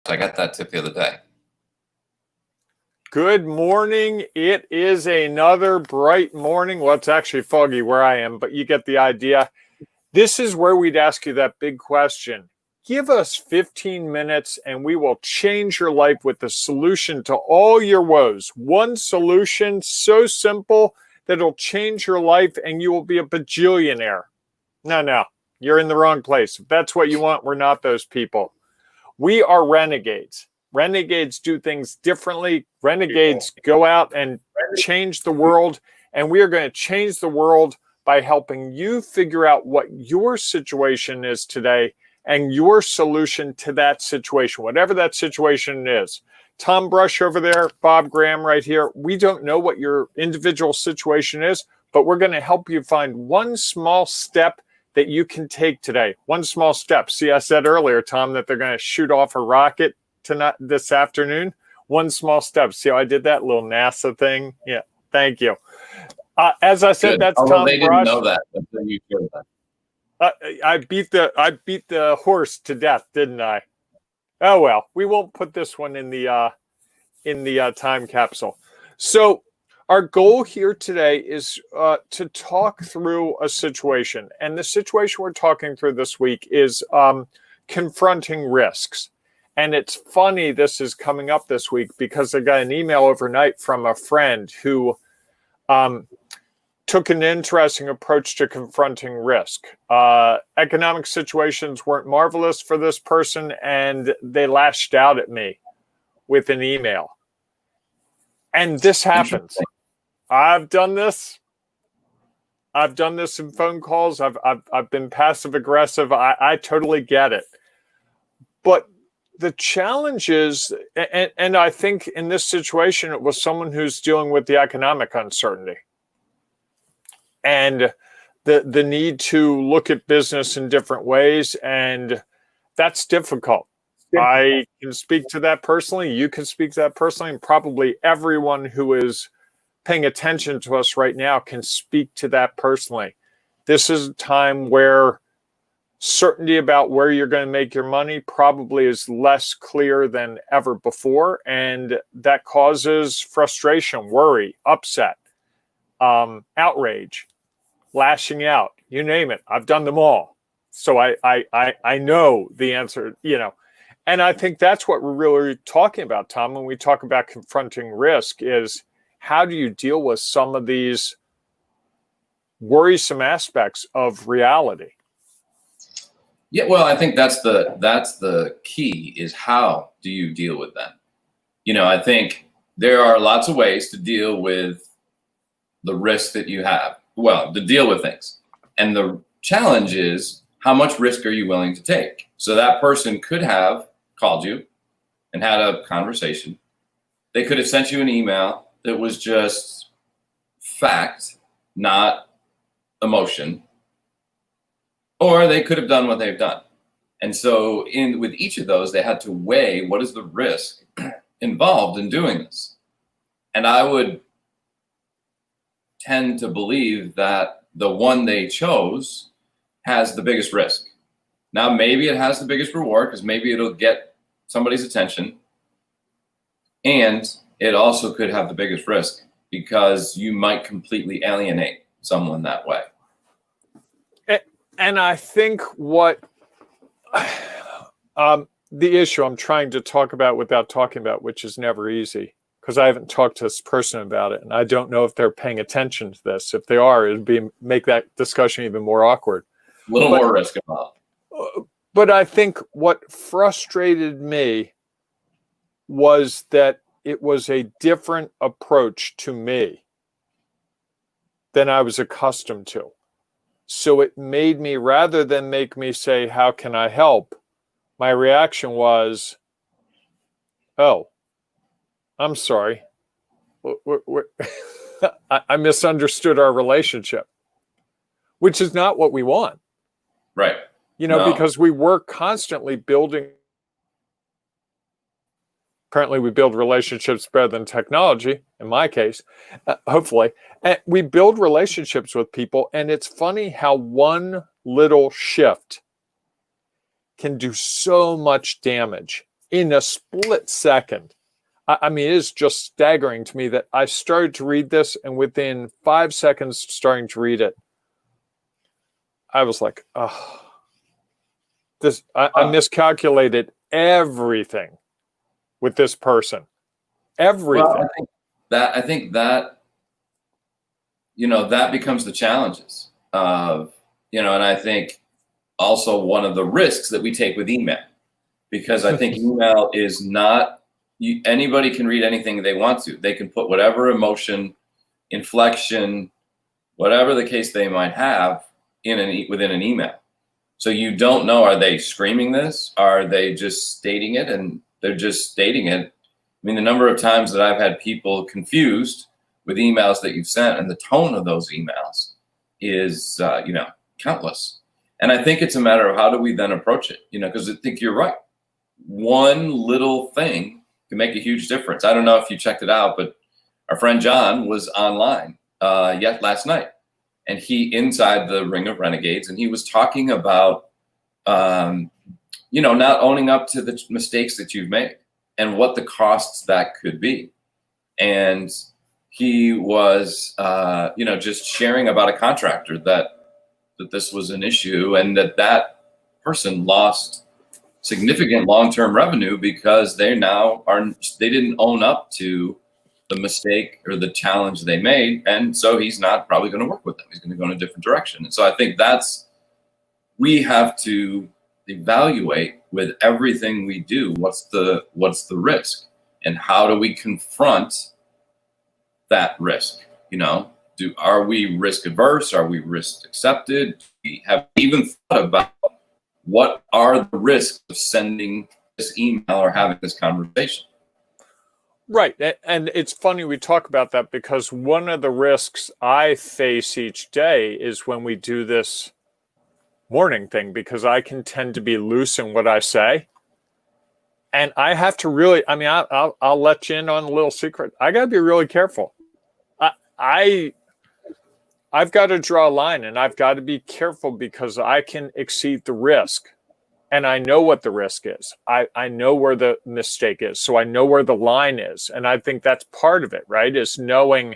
I got that tip the other day. Good morning. It is another bright morning. Well, it's actually foggy where I am, but you get the idea. This is where we'd ask you that big question. Give us 15 minutes and we will change your life with the solution to all your woes. One solution so simple that it'll change your life and you will be a bajillionaire. No, you're in the wrong place. If that's what you want, we're not those people. We are renegades. Renegades do things differently. Renegades go out and change the world, and we are going to change the world by helping you figure out what your situation is today and your solution to that situation, whatever that situation is. Tom Brush over there, Bob Graham right here. We don't know what your individual situation is, but we're going to help you find one small step that you can take today. One small step. See, I said earlier, Tom, that they're going to shoot off a rocket tonight, this afternoon. One small step. See how I did that little NASA thing? Yeah, thank you. As I said, that's Tom they Brush. Didn't know that until you showed that. I beat the horse to death, didn't I? Oh well, we won't put this one in the time capsule. So our goal here today is to talk through a situation, and the situation we're talking through this week is confronting risks. And it's funny this is coming up this week because I got an email overnight from a friend who took an interesting approach to confronting risk. Economic situations weren't marvelous for this person, and they lashed out at me with an email. And this happens. I've done this in phone calls. I've been passive aggressive. I totally get it. But the challenge is, and I think in this situation, it was someone who's dealing with the economic uncertainty and the need to look at business in different ways. And that's difficult. I can speak to that personally. You can speak to that personally. And probably everyone who is paying attention to us right now can speak to that personally. This is a time where certainty about where you're going to make your money probably is less clear than ever before, and that causes frustration, worry, upset, outrage, lashing out, you name it. I've done them all. So I know the answer, and I think that's what we're really talking about, Tom, when we talk about confronting risk is how do you deal with some of these worrisome aspects of reality? Yeah, well, I think that's the key is how do you deal with them? I think there are lots of ways to deal with the risk that you have. Well, to deal with things. And the challenge is how much risk are you willing to take? So that person could have called you and had a conversation. They could have sent you an email that was just fact, not emotion. Or they could have done what they've done. And so with each of those, they had to weigh what is the risk involved in doing this. And I would tend to believe that the one they chose has the biggest risk. Now, maybe it has the biggest reward because maybe it'll get somebody's attention. And it also could have the biggest risk because you might completely alienate someone that way. And I think what the issue I'm trying to talk about without talking about, which is never easy, because I haven't talked to this person about it, and I don't know if they're paying attention to this. If they are, it'd make that discussion even more awkward. A little more risk involved. But I think what frustrated me was that it was a different approach to me than I was accustomed to. So it made me, rather than make me say, how can I help? My reaction was, oh, I'm sorry. I misunderstood our relationship, which is not what we want. Right. Because we work constantly building. Apparently, we build relationships better than technology, in my case, hopefully. And we build relationships with people, and it's funny how one little shift can do so much damage. in a split second. I mean, it is just staggering to me that I started to read this, and within 5 seconds starting to read it, I was like, oh, I miscalculated everything with this person. Everything. Well, I think that, that becomes the challenges of, and I think also one of the risks that we take with email, because I think email is not, anybody can read anything they want to. They can put whatever emotion, inflection, whatever the case they might have within an email. So you don't know, are they screaming this? Are they just stating it? And they're just stating it. I mean, the number of times that I've had people confused with emails that you've sent, and the tone of those emails is, countless. And I think it's a matter of how do we then approach it, because I think you're right. One little thing can make a huge difference. I don't know if you checked it out, but our friend John was online last night, and he inside the Ring of Renegades, and he was talking about, not owning up to the mistakes that you've made and what the costs that could be. And he was, just sharing about a contractor that this was an issue, and that person lost significant long-term revenue because they didn't own up to the mistake or the challenge they made. And so he's not probably going to work with them. He's going to go in a different direction. And so I think we have to evaluate with everything we do, what's the risk, and how do we confront that risk? Are we risk averse? Are we risk accepted? We have even thought about what are the risks of sending this email or having this conversation. Right. And it's funny we talk about that, because one of the risks I face each day is when we do this morning thing, because I can tend to be loose in what I say. And I have to really, I'll let you in on a little secret. I got to be really careful. I've got to draw a line, and I've got to be careful because I can exceed the risk. And I know what the risk is. I know where the mistake is. So I know where the line is. And I think that's part of it, right? Is knowing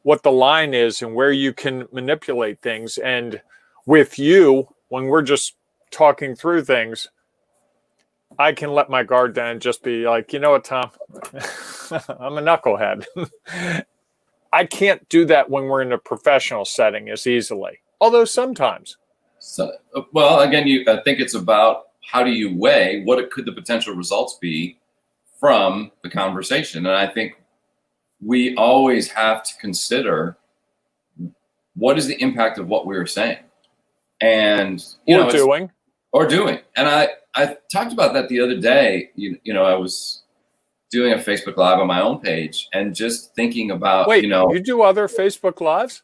what the line is and where you can manipulate things. And with you, when we're just talking through things, I can let my guard down and just be like, you know what, Tom? I'm a knucklehead. I can't do that when we're in a professional setting as easily. Although sometimes. So, well, again, I think it's about how do you weigh what could the potential results be from the conversation. And I think we always have to consider what is the impact of what we were saying. And, doing. And I talked about that the other day. I was doing a Facebook Live on my own page and just thinking about, Wait, you do other Facebook Lives?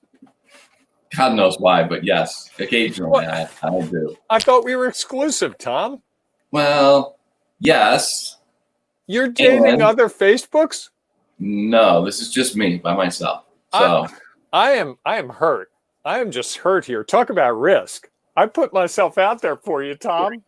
God knows why, but yes, occasionally I do. I thought we were exclusive, Tom. Well, yes. You're dating other Facebooks? No, this is just me by myself. So I am hurt. I am just hurt here. Talk about risk. I put myself out there for you, Tom.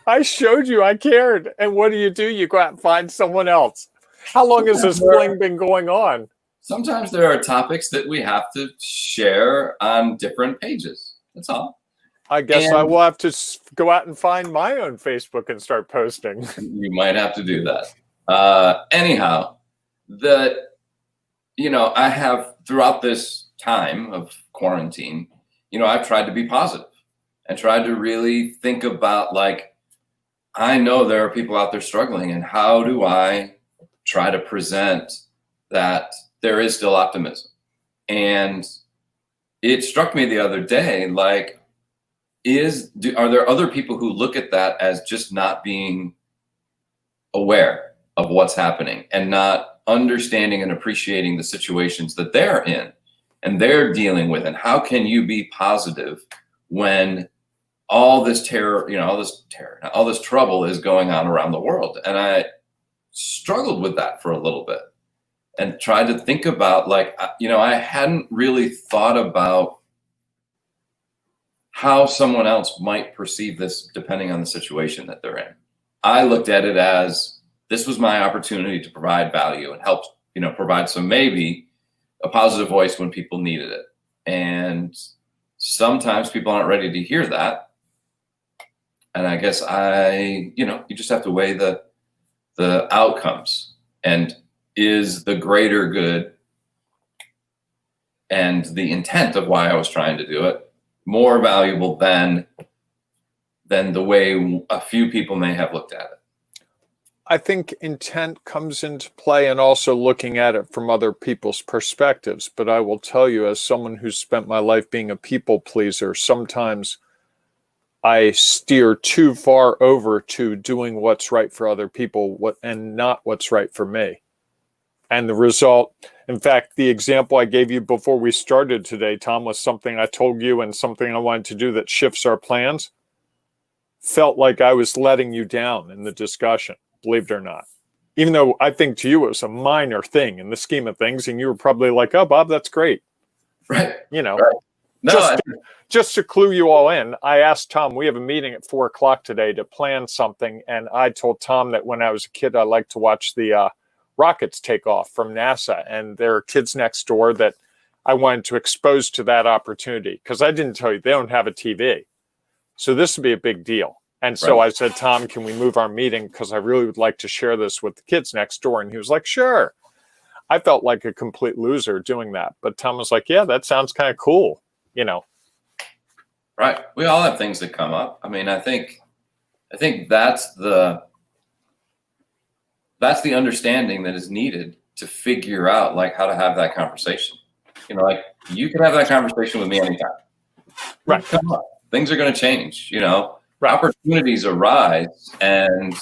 I showed you I cared. And what do? You go out and find someone else. How long has this fling been going on? Sometimes there are topics that we have to share on different pages. That's all. I guess I will have to go out and find my own Facebook and start posting. You might have to do that. Anyhow, I have throughout this time of quarantine, I've tried to be positive and tried to really think about, I know there are people out there struggling, and how do I try to present that there is still optimism? And it struck me the other day, are there other people who look at that as just not being aware of what's happening and not understanding and appreciating the situations that they're in and they're dealing with? And how can you be positive when all this all this trouble is going on around the world? And I struggled with that for a little bit and tried to think about, I hadn't really thought about how someone else might perceive this depending on the situation that they're in. I looked at it as this was my opportunity to provide value and help, provide some, maybe a positive voice when people needed it. And sometimes people aren't ready to hear that. And I guess you just have to weigh the outcomes, and is the greater good and the intent of why I was trying to do it more valuable than the way a few people may have looked at it. I think intent comes into play, and also looking at it from other people's perspectives. But I will tell you, as someone who's spent my life being a people pleaser, sometimes I steer too far over to doing what's right for other people and not what's right for me. And the result, in fact, the example I gave you before we started today, Tom, was something I told you and something I wanted to do that shifts our plans. Felt like I was letting you down in the discussion, believe it or not. Even though I think to you it was a minor thing in the scheme of things, and you were probably like, "Oh, Bob, that's great." Right. Right. No, just to clue you all in, I asked Tom, we have a meeting at 4:00 today to plan something. And I told Tom that when I was a kid, I liked to watch the rockets take off from NASA. And there are kids next door that I wanted to expose to that opportunity, because I didn't tell you, they don't have a TV. So this would be a big deal. And so I said, Tom, can we move our meeting? Because I really would like to share this with the kids next door. And he was like, sure. I felt like a complete loser doing that. But Tom was like, yeah, that sounds kind of cool. Right. We all have things that come up. I mean, I think that's the understanding that is needed to figure out how to have that conversation. You can have that conversation with me anytime. Right. Come up. Things are going to change, Right. Opportunities arise, and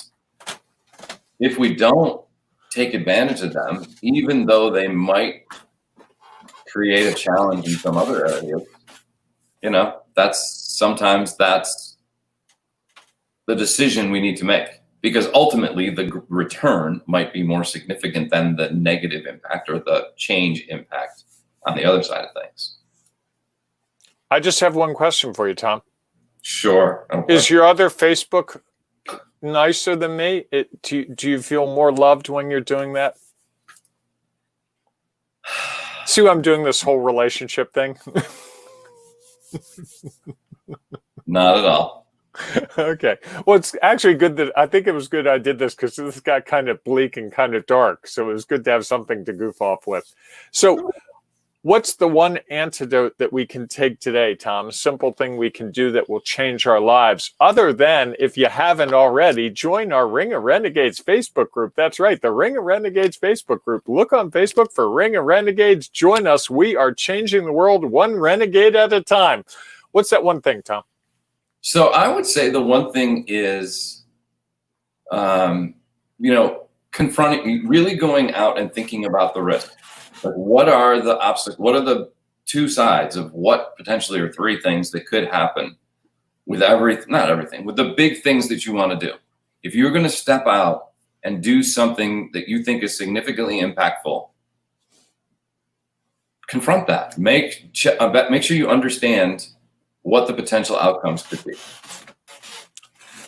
if we don't take advantage of them, even though they might create a challenge in some other areas, that's the decision we need to make, because ultimately the return might be more significant than the negative impact or the change impact on the other side of things. I just have one question for you, Tom. Sure. Okay. Is your other Facebook nicer than me? Do you feel more loved when you're doing that? See, I'm doing this whole relationship thing. Not at all. Okay. Well, it's actually good that I think it was good I did this, because this got kind of bleak and kind of dark. So it was good to have something to goof off with. So what's the one antidote that we can take today, Tom? A simple thing we can do that will change our lives, other than, if you haven't already, join our Ring of Renegades Facebook group. That's right, the Ring of Renegades Facebook group. Look on Facebook for Ring of Renegades. Join us. We are changing the world one renegade at a time. What's that one thing, Tom? So I would say the one thing is, confronting, really going out and thinking about the risk. Like, what are the obstacles? What are the two sides of what potentially are three things that could happen with not everything, with the big things that you want to do? If you're going to step out and do something that you think is significantly impactful, confront that. Make sure you understand what the potential outcomes could be.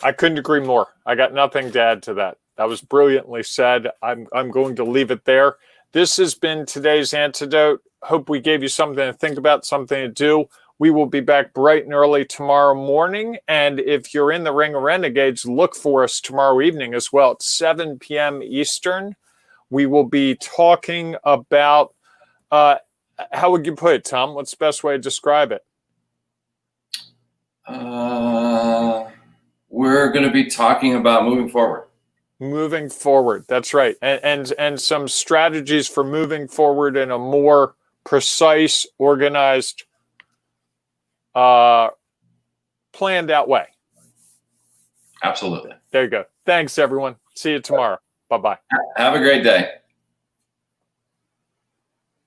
I couldn't agree more. I got nothing to add to that. That was brilliantly said. I'm going to leave it there. This has been today's Antidote. Hope we gave you something to think about, something to do. We will be back bright and early tomorrow morning. And if you're in the Ring of Renegades, look for us tomorrow evening as well at 7 p.m. Eastern. We will be talking about, how would you put it, Tom? What's the best way to describe it? We're going to be talking about moving forward. Moving forward. That's right. And some strategies for moving forward in a more precise, organized, planned out way. Absolutely. There you go. Thanks, everyone. See you tomorrow. Bye-bye. Have a great day.